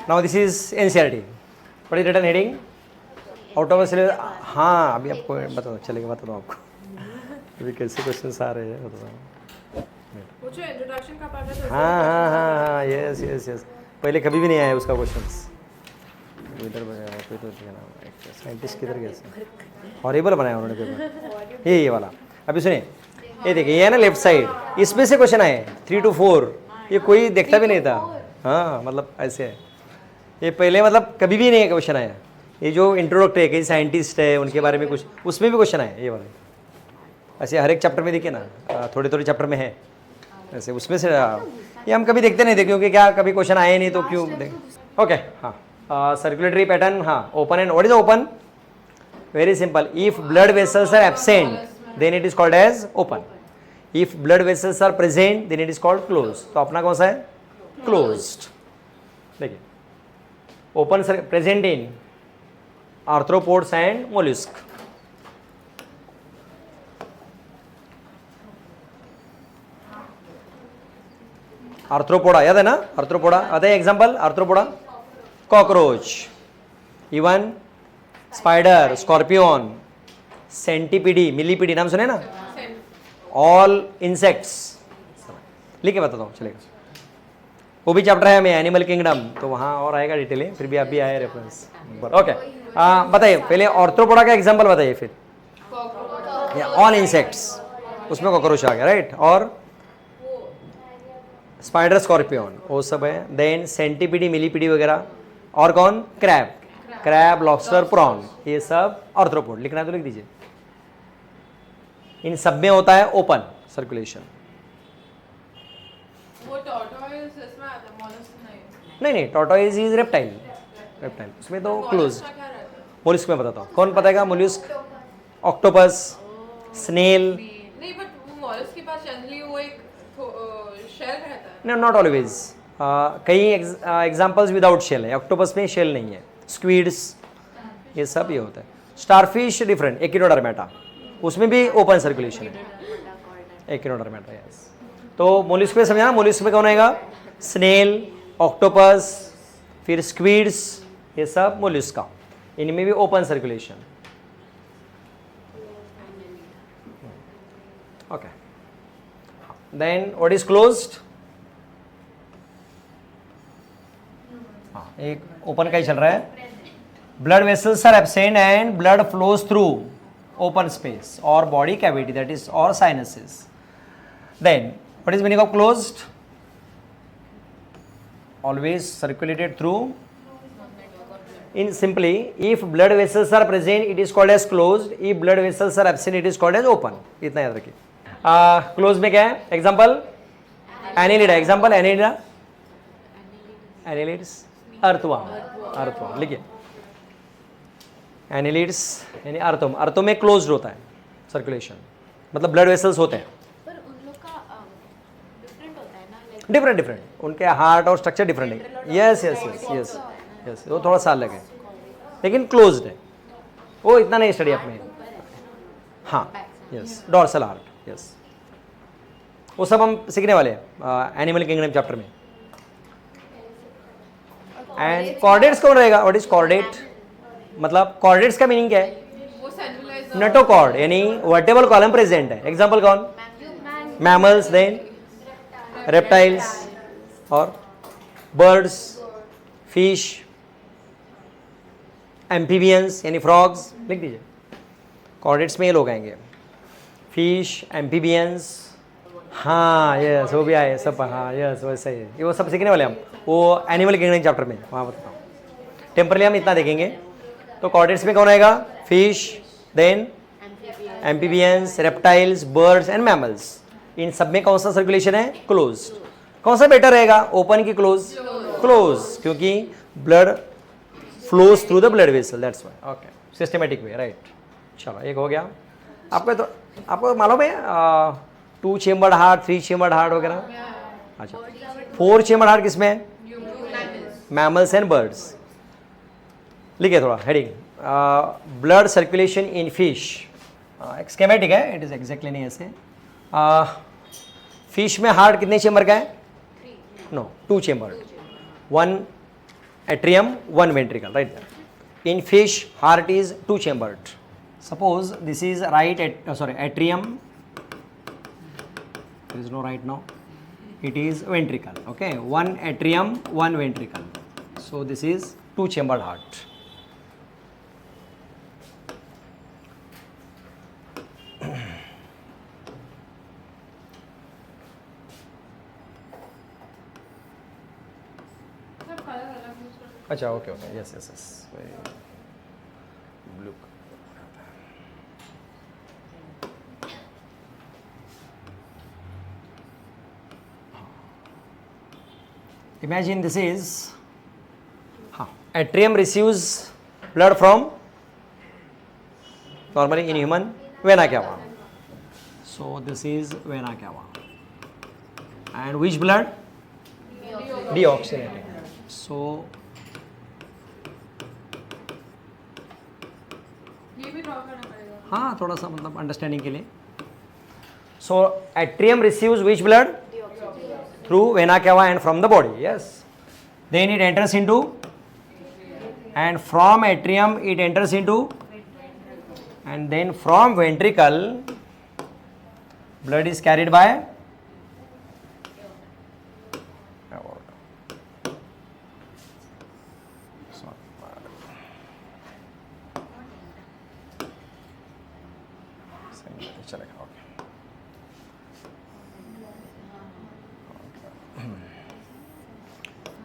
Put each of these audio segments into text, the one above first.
Now this is NCERT, what is written heading out of syllabus. हाँ अभी आपको बता दो, चलेगा बता दो आपको अभी कैसे क्वेश्चन आ रहे हैं बता दो। वो जो इंट्रोडक्शन का पार्ट है, हाँ यस यस यस, पहले कभी भी नहीं आया उसका क्वेश्चन। इधर बनाया कोई तो नाम साइंटिस्ट किधर गए, हॉरिबल बनाया उन्होंने पेपर, ये वाला। अभी सुनिए, ये देखिए ये है ना लेफ्ट साइड, इसमें से क्वेश्चन आए 3 to 4, ये कोई देखता भी नहीं था। हाँ मतलब ऐसे है, ये पहले मतलब कभी भी नहीं क्वेश्चन आया। ये जो इंट्रोडक्ट है, कई साइंटिस्ट है उनके बारे में कुछ, उसमें भी क्वेश्चन आए ये वाले। ऐसे हर एक चैप्टर में देखिए ना, थोड़े थोड़े चैप्टर में है ऐसे, उसमें से ये हम कभी देखते नहीं थे, क्योंकि क्या कभी क्वेश्चन आए नहीं तो क्यों देख। ओके हाँ, सर्कुलेटरी पैटर्न, हाँ open end, what is open? Very simple, if blood vessels are absent then it is called as open, if blood vessels are present then it is called close. तो अपना कौन सा है? Closed. देखिए open present in arthropods and mollusc. Arthropoda याद है ना, arthropoda आता है example, arthropoda cockroach, even spider, scorpion, centipede, millipede, नाम सुने ना, ऑल इंसेक्ट्स। लिख के बताता हूँ चलेगा, वो भी चैप्टर है हमें एनिमल किंगडम, तो वहाँ और आएगा डिटेल है, फिर भी आप भी आए रेफरेंस। ओके बताइए पहले आर्थ्रोपोडा का एग्जांपल बताइए, फिर ऑल इंसेक्ट्स, उसमें कॉकरोच आ गया राइट, और स्पाइडर, स्कॉर्पियन वो सब है, देन सेंटीपीडी, मिलीपीडी वगैरह, और कौन? क्रैब, क्रैब, लॉबस्टर, प्रॉन, ये सब आर्थ्रोपोड। लिखना है तो लिख दीजिए। इन सब में होता है ओपन सर्कुलेशन। वो टॉर्टोइज इसमें आता है, मोलस्क नहीं टॉर्टोइज इज रेप्टाइल, रेप्टाइल उसमें तो क्लोज। क्या रहता है? मोलस्क में बताता हूँ, कौन बताएगा? Mollusc, octopus, snail. नहीं बट मोलस्क के पास जनरली वो एक शेल रहता है। नो नॉट ऑलवेज, कई एग्जांपल्स विदाउट शेल है, ऑक्टोपस में शेल नहीं है, स्क्विड्स ये सब ये होता है। स्टारफिश डिफरेंट, एकिनोडर्मेटा, उसमें भी ओपन सर्कुलेशन है, एकिनोडर्मेटा यस। तो मोलस्क में समझा ना, मोलस्क में कौन आएगा? स्नेल, ऑक्टोपस, फिर स्क्विड्स, ये सब मोलस्क का, इनमें भी open circulation. Okay then what is closed? एक ओपन का ही चल रहा है, blood vessels are absent and blood flows through open space और बॉडी कैविटी, दैट इज और sinuses. Then what is meaning of closed? Always circulated through. In simply, if blood vessels are present, it is called as closed. If blood vessels are absent, it is called as open. इतना याद रखिए। Close में क्या है? Example Annelida, example Annelida, annelids, earthworm, earthworm लिखिए, annelids यानी earthworm, earthworm में closed होता है सर्कुलेशन, मतलब ब्लड वेसल्स होते हैं। पर उन लोग का डिफरेंट होता है ना, डिफरेंट डिफरेंट, उनके हार्ट और स्ट्रक्चर डिफरेंट है। Yes yes yes yes yes, वो थोड़ा सा अलग है, लेकिन क्लोज्ड है, वो इतना नहीं स्टडी आपने। हाँ यस, डॉर्सल हार्ट यस, वो सब हम सीखने वाले हैं एनिमल किंगडम चैप्टर में। एंड कॉर्डेट्स कौन रहेगा? What is chordate? मतलब कॉर्डेट्स का मीनिंग क्या है? वो सेंट्रलाइज नटोकॉर्ड यानी वर्टेबल कॉलम प्रेजेंट है। एग्जाम्पल कौन? मैमल्स, देन रेप्टाइल्स और बर्ड्स, फिश, एम्फीबियंस यानी फ्रॉग्स, लिख दीजिए। कॉर्डेट्स में ये लोग आएंगे, फिश, एम्फीबियंस, हाँ यस वो भी आए सब, हाँ यस वैसे ही है, ये वो सब सीखने वाले हम, वो एनिमल किंगडम चैप्टर में वहाँ बताता हूँ। टेम्परली हम इतना देखेंगे। तो कॉर्डेट्स में कौन आएगा? Fish, then amphibians, reptiles, birds and mammals. इन सब में कौन सा सर्कुलेशन है? क्लोज्ड। कौन सा बेटर रहेगा, ओपन की क्लोज? क्लोज, क्योंकि blood flows through the blood vessel, that's why. Okay, systematic way, right. चलो एक हो गया। आपको मालूम है 2 चेम्बर्ड हार्ट, 3 चेम्बर्ड हार्ट वगैरह? अच्छा, 4 चेम्बर्ड हार्ट किसमें है? Mammals and birds. लिखिए थोड़ा heading, blood circulation in fish. एक स्केमेटिक है, इट इज एग्जैक्टली नहीं ऐसे। फिश में हार्ट कितने चेम्बर का है? No, 2 chambered, 1 atrium, one ventricle, right there. In fish, heart is two chambered. Suppose this is atrium. There is no right now. It is ventricle. Okay, one atrium, one ventricle. So this is two chambered heart. अच्छा, okay, yes. Blue. Imagine this is atrium receives blood from normally in human vena cava. So this is vena cava. And which blood? Deoxygenated. So ये भी draw करना पड़ेगा. हाँ थोड़ा सा मतलब understanding के लिए. So atrium receives which blood? Through vena cava and from the body. Yes. Then it enters into, and from atrium it enters into, and then from ventricle blood is carried by aorta.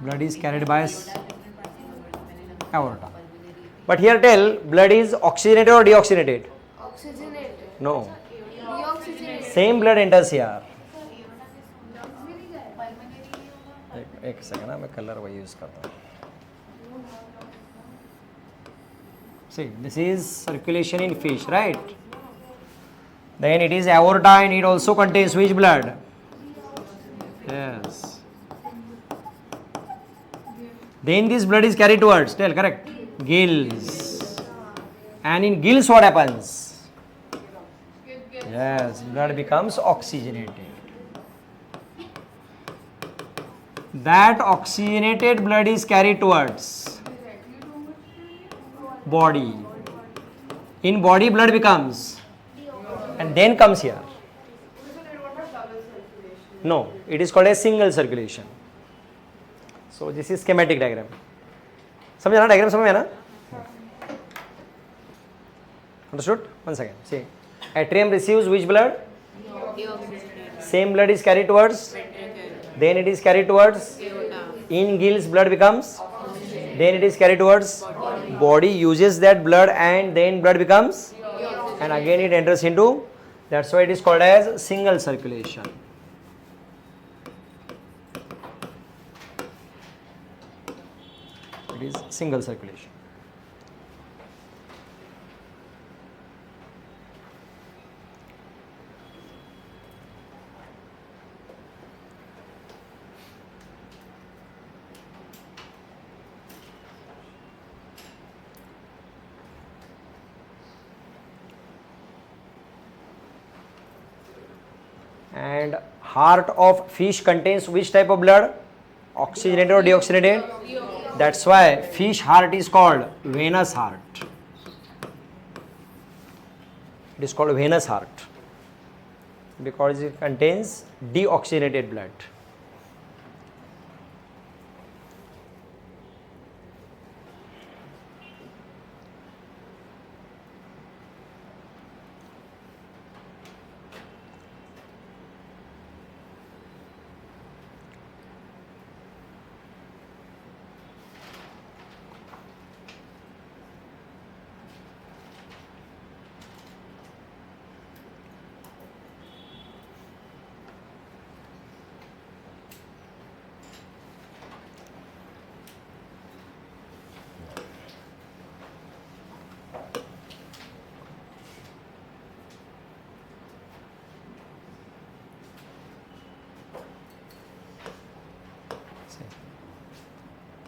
Blood is carried by aorta. But here tell, blood is oxygenated or deoxygenated? Oxygenated. No. Deoxygenated. Same blood enters here. एक second ना, मैं colour वही use करता हूँ. See, this is circulation in fish, right? Then it is aorta and it also contains which blood? Yes. Then this blood is carried towards, tell, correct? Gills. And in gills what happens? Yes, blood becomes oxygenated. That oxygenated blood is carried towards body. In body blood becomes, and then comes here. No, it is called a single circulation. So this is schematic diagram. समझा ना, diagram समझ में ना? Understood? Once again, see, atrium receives which blood? Same blood is carried towards. Then it is carried towards. In gills blood becomes. Then it is carried towards. Body uses that blood and then blood becomes. And again it enters into. That's why it is called as single circulation. It is single circulation. And heart of fish contains which type of blood? Oxygenated or deoxygenated? That's why fish heart is called venous heart. It is called venous heart because it contains deoxygenated blood.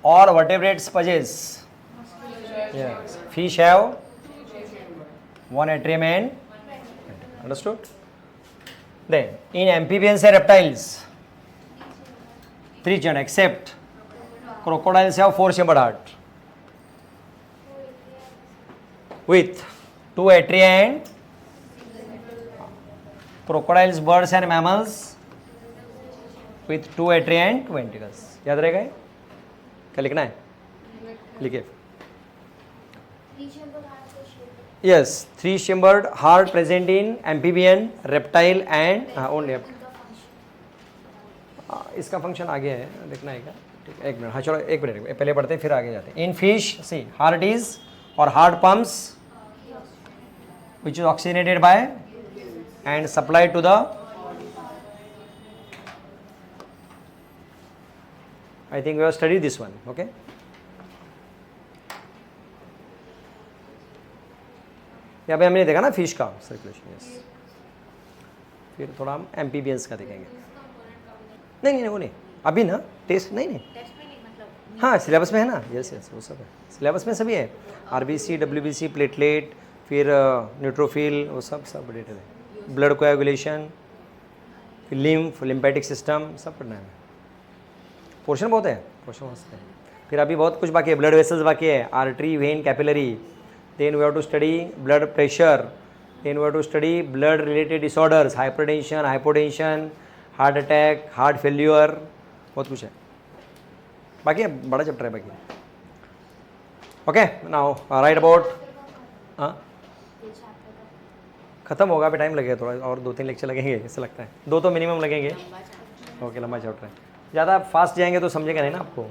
All vertebrates possess. Yes. Fish have one atrium and understood. Then in amphibians and reptiles, three chambered except crocodiles have four chambered heart with two atria and crocodiles, birds and mammals with two atria and two ventricles. याद रहेगा ये? क्या लिखना है? लिखिए. Yes, three chambered heart present in amphibian, reptile and only. इसका function आगे है, देखना है क्या? ठीक है, एक मिनट. हाँ चलो एक मिनट पहले पढ़ते हैं फिर आगे जाते हैं. In fish see heart is और heart pumps which is oxygenated by and supplied to the I think we have studied this one. Okay. यहाँ पे हमने देखा ना फिश का सर्कुलेशन. यस. फिर थोड़ा हम एम्फीबियंस का देखेंगे. नहीं वो नहीं अभी ना टेस्ट नहीं. टेस्ट में नहीं मतलब हाँ सिलेबस में है ना. यस वो सब है सिलेबस में. सभी है आरबीसी डब्ल्यूबीसी प्लेटलेट फिर न्यूट्रोफिल वो सब डिटेल है. ब्लड कोएगुलेशन फिर लिम्फेटिक सिस्टम सब पढ़ना है. पोर्शन बहुत है. पोर्शन मस्त है. फिर अभी बहुत कुछ बाकी है. ब्लड वेसल्स बाकी है. Artery vein capillary. Then we have to study blood pressure. Then we have to study blood related disorders hypertension hypotension heart attack heart failure बहुत कुछ है बाकी है. बड़ा चैप्टर है बाकी. Okay now right about. हाँ खत्म होगा. अभी टाइम लगेगा थोड़ा और 2-3 लेक्चर लगेंगे ऐसा लगता है. 2 तो मिनिमम लगेंगे. ओके लंबा चैप्टर है. ज़्यादा फास्ट जाएंगे तो समझेगा नहीं ना आपको.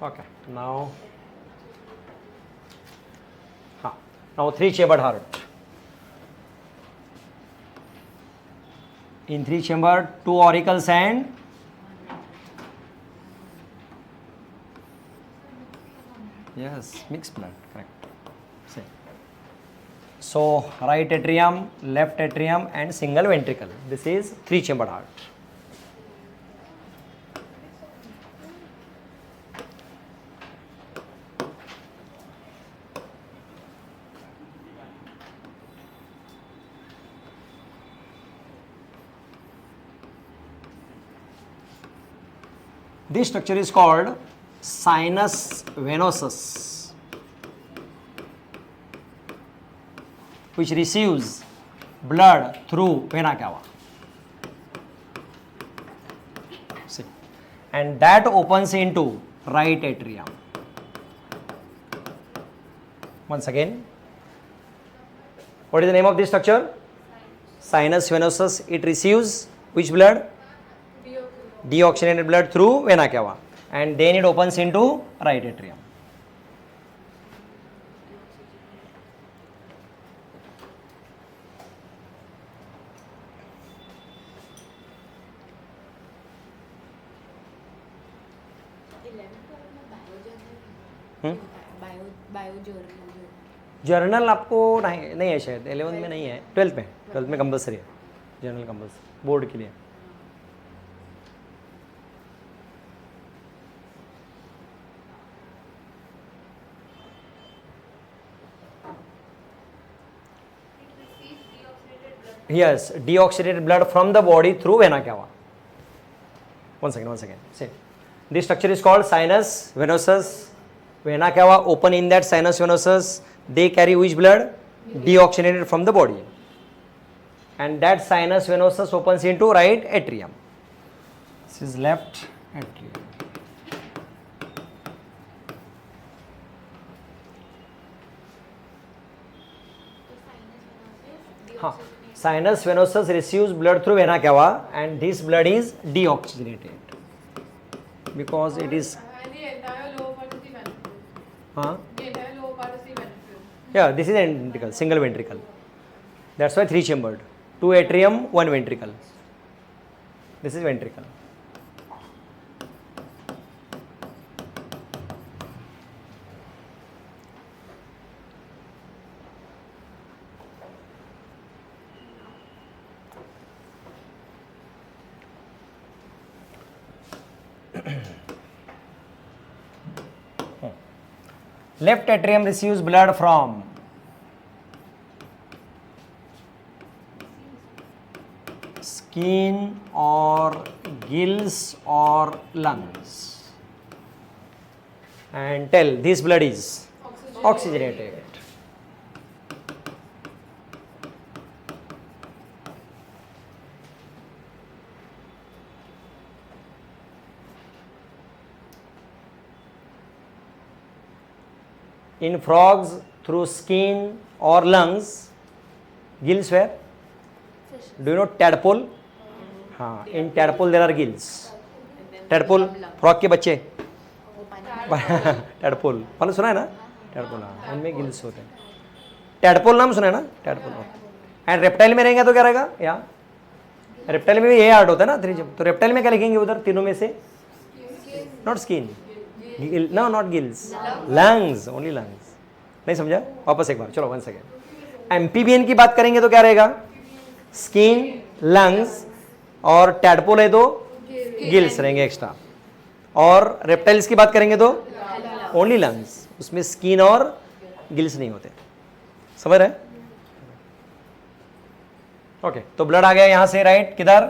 ओके नाउ हाँ now three chambered heart. In three chamber, two auricles and yes, mixed blood, correct. Same. So right atrium, left atrium, and single ventricle. This is three chambered heart. This structure is called sinus venosus, which receives blood through vena cava. See, and that opens into right atrium. Once again, what is the name of this structure? Sinus venosus. It receives which blood? Deoxygenated blood through vena cava, and then it opens into right atrium. Journal आपको नहीं है शायद 11th में नहीं है. 12th में compulsory है journal. Compulsory board के लिए. Yes, deoxygenated blood from the body through vena cava. One second. See, this structure is called sinus venosus. Vena cava open in that sinus venosus. They carry which blood? Deoxygenated from the body, and that sinus venosus opens into right atrium. This is left atrium. हाँ. Sinus venosus receives blood through vena cava, and this blood is deoxygenated because it is. And the entire lower part is the ventricle. Huh? The entire lower part is the ventricle. Yeah, this is ventricle, single ventricle. That's why three chambered. 2 atrium, 1 ventricle. This is ventricle. Left atrium receives blood from skin or gills or lungs, and tell this blood is oxygenated. In frogs, through skin or lungs. Gills where? Do you know tadpole? हाँ, in tadpole there are gills. Tadpole, frog के बच्चे. tadpole, पहले सुना है ना? tadpole, हाँ, उनमें gills होते हैं. tadpole नाम सुना है ना? tadpole. And reptile में रहेंगे तो क्या रहेगा? या reptile में भी ये आर्ट होता है ना? तो reptile में क्या लिखेंगे उधर तीनों में से? Not skin. No, not gills. Lungs, only lungs. नहीं समझा? वापस एक बार, चलो वन सेकेंड. एम्फीबियन की बात करेंगे तो क्या रहेगा? स्किन, लंग्स, और टैडपोल है तो गिल्स रहेंगे एक्स्ट्रा. और रेप्टाइल्स की बात करेंगे तो ओनली लंग्स, उसमें स्किन और गिल्स नहीं होते. समझ रहे? ओके, तो ब्लड आ गया यहां से, राइट? किधर?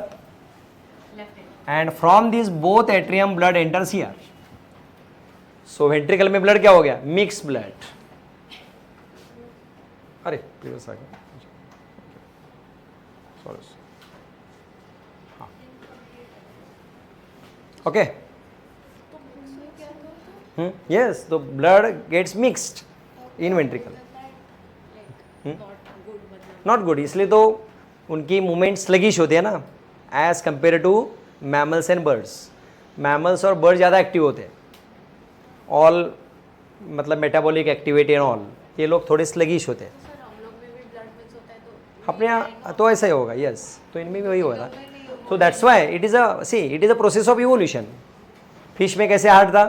And from this both atrium blood enters here. So ventricle में ब्लड क्या हो गया? Mix blood. अरे प्रीवियस आ गया, सॉरी. हाँ, ओके. यस, तो blood gets mixed in ventricle. Not good, इसलिए तो उनकी मूवमेंट स्लगिश होती है ना, as compare to mammals and birds. Mammals और बर्ड ज़्यादा एक्टिव होते हैं. ऑल मतलब मेटाबॉलिक एक्टिविटी एंड ऑल, ये लोग थोड़े स्लगिश होते हैं. अपने यहाँ तो ऐसा ही होगा. यस, तो इनमें भी वही होगा. तो that's why it is a process of evolution. Fish में कैसे हार्ट था?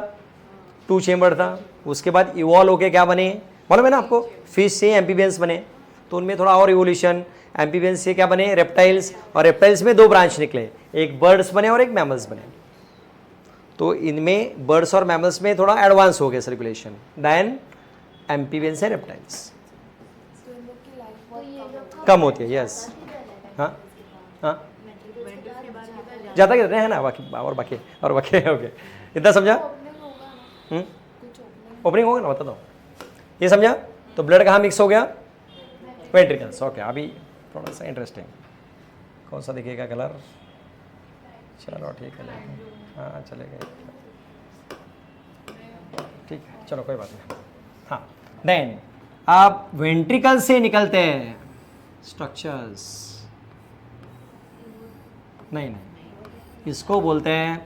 2 चेम्बर था. उसके बाद इवॉल्व होके क्या बने मालूम है ना आपको? फिश से एम्फीबियंस बने. तो उनमें थोड़ा और इवोल्यूशन. एम्फीबियंस से क्या बने? रेप्टाइल्स. और रेप्टाइल्स में 2 ब्रांच निकले, एक बर्ड्स बने और एक मैमल्स बने. तो इनमें बर्ड्स और मैमल्स में थोड़ा एडवांस हो गया circulation than amphibians and reptiles. कम होती है. यस, हाँ हाँ, ज़्यादा कहते हैं ना. बाकी ओके, इतना समझा? ओपनिंग होगा ना, बता दो. ये समझा? तो ब्लड कहाँ मिक्स हो गया? वेंट्रिकल्स. ओके, अभी थोड़ा सा इंटरेस्टिंग. कौन सा दिखेगा कलर? चलो ठीक है, हाँ चलेगा, ठीक है, चलो कोई बात नहीं. हाँ, देन आप वेंट्रिकल से निकलते हैं स्ट्रक्चर्स. नहीं, इसको बोलते हैं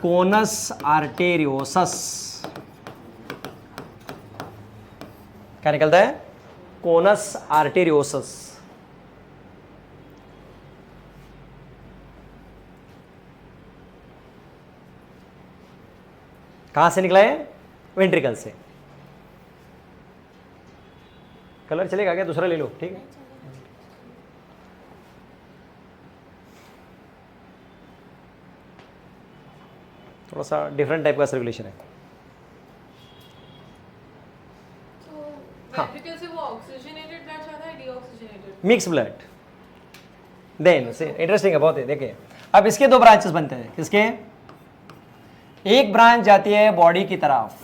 कोनस आर्टेरियोसस. क्या निकलता है? Conus arteriosus. कहां से निकला है? वेंट्रिकल से. कलर चलेगा क्या? दूसरा ले लो, ठीक है. थोड़ा सा डिफरेंट टाइप का सर्कुलेशन है. वेंट्रिकल से वो ऑक्सीजनेटेड ब्लड जाता है, डीऑक्सीजनेटेड? Mix blood. देन से इंटरेस्टिंग है बहुत है. देखिए, अब इसके 2 ब्रांचेस बनते हैं. किसके? एक ब्रांच जाती है बॉडी की तरफ.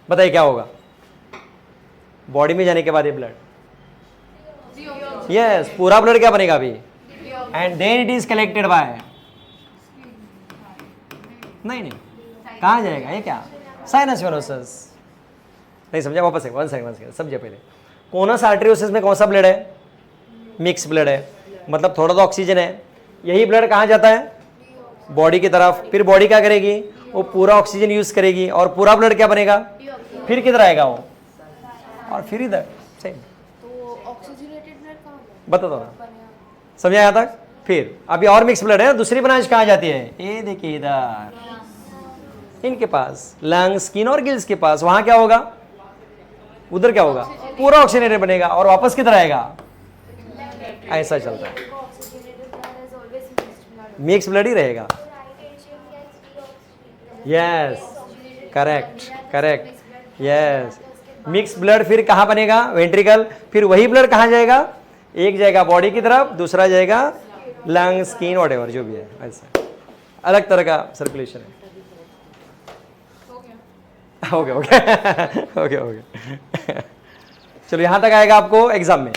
बताइए क्या होगा बॉडी में जाने के बाद? ये ब्लड, यस, पूरा ब्लड क्या बनेगा अभी? And then it is collected by, नहीं, कहाँ जाएगा ये? क्या? Sinus venosus. नहीं समझा? वापस वन सेकंड समझे पहले. कोनस आर्टेरियोसस में कौन सा ब्लड है? मिक्स ब्लड है. मतलब थोड़ा तो ऑक्सीजन है. यही ब्लड कहाँ जाता है? बॉडी की तरफ. फिर बॉडी क्या करेगी? वो पूरा ऑक्सीजन यूज करेगी और पूरा ब्लड क्या बनेगा? फिर किधर आएगा वो? और फिर इधर. सेम. तो ऑक्सीजनेटेड ब्लड कहाँ है? बता दो ना, समझा यहाँ तक? फिर अभी और मिक्स ब्लड है. दूसरी ब्रांच कहाँ जाती है? ये देखिए इधर, इनके पास, लंग्स, स्किन और गिल्स के पास. वहां क्या होगा? उधर क्या होगा? पूरा ऑक्सीजनेटेड बनेगा और वापस किधर आएगा? ऐसा चलता है. मिक्स ब्लड ही रहेगा. Yes, correct. Yes, mix blood फिर कहाँ बनेगा? वेंट्रिकल. फिर वही ब्लड कहाँ जाएगा? एक जाएगा बॉडी की तरफ, दूसरा जाएगा लंग, स्किन, वॉट जो भी है, ऐसा अलग तरह का सर्कुलेशन है। हो गया। ओके ओके ओके चलो यहाँ तक आएगा आपको एग्जाम में।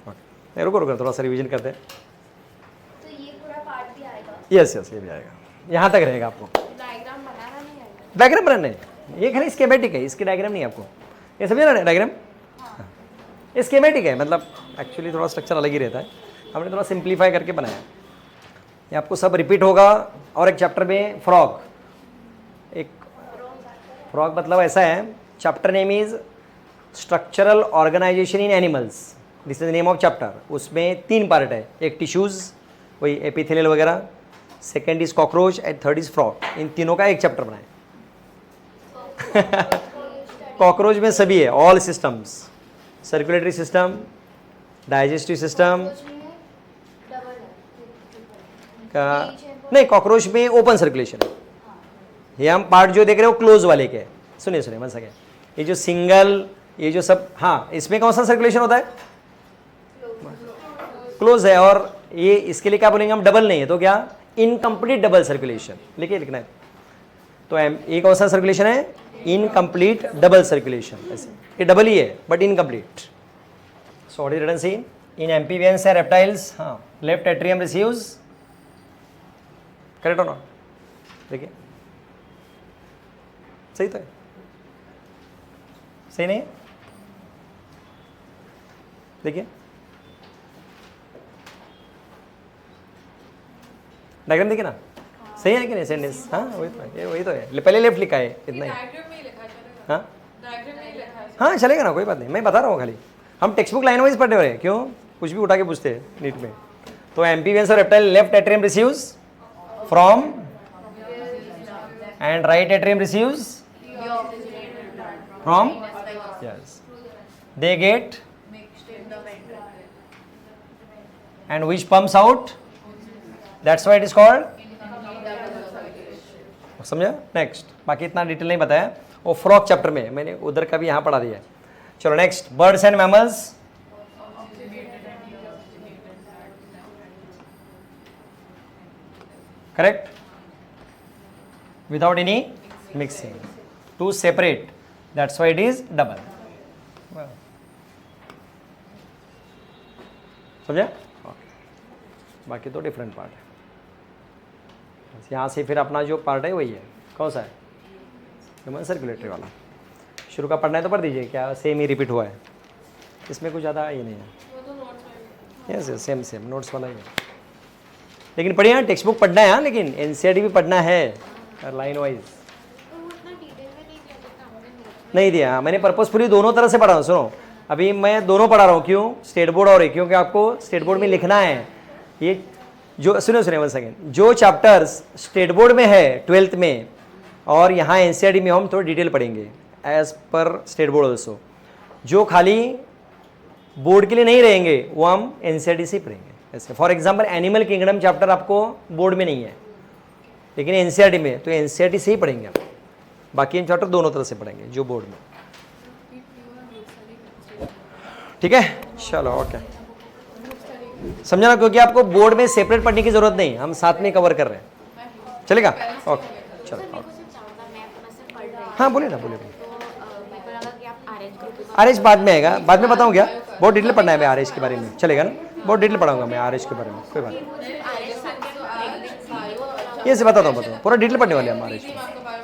ओके रुको रुको थोड़ा सा रिवीजन करते हैं। तो ये पूरा पार्ट भी आएगा। यस यस ये भी आएगा, यहाँ तक रहेगा आपको। डायग्राम बनाना नहीं आएगा। डायग्राम बनाना है, ये खाली स्केमेटिक है, इसकी डायग्राम नहीं है आपको, ये समझे ना डायग्राम। ये स्केमेटिक है, मतलब एक्चुअली थोड़ा स्ट्रक्चर अलग ही रहता है, हमने थोड़ा सिंप्लीफाई करके बनाया। ये आपको सब रिपीट होगा। और एक चैप्टर में फ्रॉग, एक फ्रॉग मतलब ऐसा है, chapter name is structural organisation in animals, this is name of chapter. उसमें 3 पार्ट है, एक टिश्यूज़ वही एपिथेलियल वगैरह, second is cockroach and third is frog. इन तीनों का एक चैप्टर बनाए। कॉकरोच में सभी है, all systems, circulatory system, digestive system का नहीं, कॉकरोच में ओपन सर्कुलेशन है। ये हम पार्ट जो देख रहे हो क्लोज वाले के, सुनिए सुनिए बस सके, ये जो सिंगल, ये जो सब, हाँ इसमें कौन सा सर्कुलेशन होता है, क्लोज है। और ये इसके लिए क्या बोलेंगे हम, डबल नहीं है तो क्या, इनकम्प्लीट डबल सर्कुलेशन, लिखिए लिखना है। तो ये कौन सा सर्कुलेशन है, इनकम्प्लीट डबल सर्कुलेशन, ऐसे ये डबल ही है but incomplete. So what is written see in amphibians and reptiles, हाँ लेफ्ट एट्रियम रिसीव्स, करेक्ट हो ना, देखिए सही तो है, सही नहीं है, देखिए डायग्राम देखिए ना, सही है कि नहीं सेंटेंस, हाँ वही तो है, ये वही तो है, पहले लेफ्ट लिखा है इतना ही, डायग्राम में ही लिखा चलेगा। हाँ डायग्राम में ही लिखा है। हाँ चलेगा ना, कोई बात नहीं, मैं बता रहा हूँ खाली, हम टेक्स्ट बुक लाइन वाइज पढ़ने वाले हैं, क्यों कुछ भी उठा के पूछते हैं नीट में। तो एम्फीबियंस और reptile left atrium receives from and right atrium receives from, yes they get and which pumps out, that's why it is called, समझा। नेक्स्ट, बाकी इतना डिटेल नहीं बताया, वो फ्रॉग चैप्टर में मैंने उधर का भी यहाँ पढ़ा दिया है। चलो next, birds and mammals, correct, without any mixing, to separate, that's why it is double, समझा। बाकी तो डिफरेंट पार्ट है, यहाँ से फिर अपना जो पार्ट है वही है, कौन सा है, ह्यूमन सर्कुलेटरी वाला। शुरू का पढ़ना है तो पढ़ दीजिए, क्या सेम ही रिपीट हुआ है, इसमें कुछ ज़्यादा ये नहीं है, वो तो नोट्स में yes yes same same notes वाला ही है। लेकिन पढ़िए हाँ, टेक्स्ट बुक पढ़ना है हाँ, लेकिन एनसीईआरटी भी पढ़ना है लाइन वाइज, उतना डिटेल में नहीं किया जितना हमने नोट नहीं दिया। हाँ, मैंने पर्पसफुली दोनों तरह से पढ़ा हूँ, सुनो अभी मैं दोनों पढ़ा रहा हूँ, क्यों, स्टेट बोर्ड और क्योंकि आपको स्टेट बोर्ड में लिखना है। ये जो सुनिए वन सेकेंड, जो चैप्टर्स स्टेट बोर्ड में है 12th में और यहाँ एनसीईआरटी में हम थोड़ी डिटेल पढ़ेंगे as per state board also, जो खाली बोर्ड के लिए नहीं रहेंगे वो हम एनसीईआरटी से ही पढ़ेंगे। ऐसे for example animal kingdom chapter आपको बोर्ड में नहीं है लेकिन एनसीईआरटी में, तो एनसीईआरटी से ही पढ़ेंगे आप, बाकी इन चैप्टर दोनों तरह से पढ़ेंगे जो बोर्ड में, ठीक है। चलो ओके, समझा ना, क्योंकि आपको बोर्ड में सेपरेट पढ़ने की जरूरत नहीं, हम साथ में कवर कर रहे हैं, चलेगा ओके चलो मेरे को सिर्फ जानना, मैं अपना सिर्फ पढ़ रही हूँ। हाँ बोलिए ना बोलिए। तो मेरे को लगा कि आप आरएच ग्रुप आरएच बाद में आएगा, बाद में बताऊँ क्या, बहुत डिटेल पढ़ना है मैं आरएच के बारे में, चलेगा ना, बहुत डिटेल पढ़ाऊंगा मैं आरएच के बारे में, कोई बात नहीं, आरएच ये से बताता हूँ पूरा डिटेल पढ़ने वाले हम आरएच में।